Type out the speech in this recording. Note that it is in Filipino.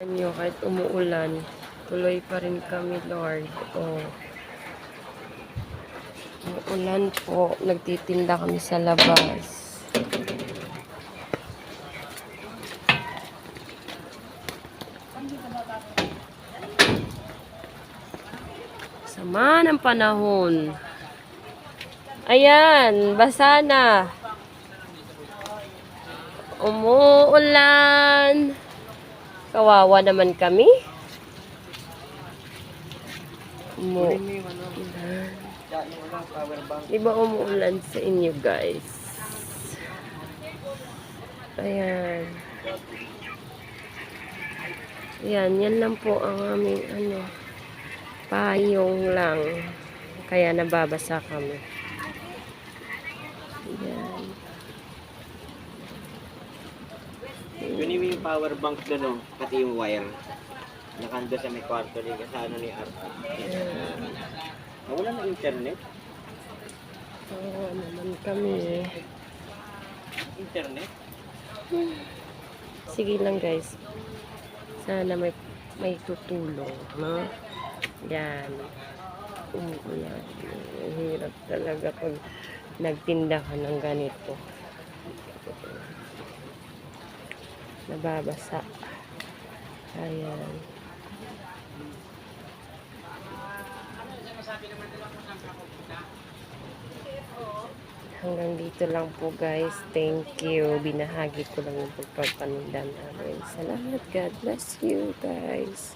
Nyo, kahit umuulan, tuloy pa rin kami, Lord. Umuulan po, nagtitinda kami sa labas. Sama ng panahon. Ayan, basa na. Umuulan. Kawawa naman kami. Umuulan. Di ba umuulan sa inyo, guys? Ayan. Ayan, yan lang po ang aming payong lang. Kaya nababasa kami. Ayan. Kunin mo yung power bank doon, pati yung wire. Nakando sa may kwarto ni kasano ni Arpa. Wala na internet? Oo naman kami. Internet? Sige lang, guys. Sana may tutulong, no? Yan. Umuulan. Hirap talaga pag nagtinda ka ng ganito. Nababasa. Ayan. Hanggang dito lang po, guys. Thank you. Binahagi ko lang yung pagpapaninda namin. Salamat. God bless you, guys.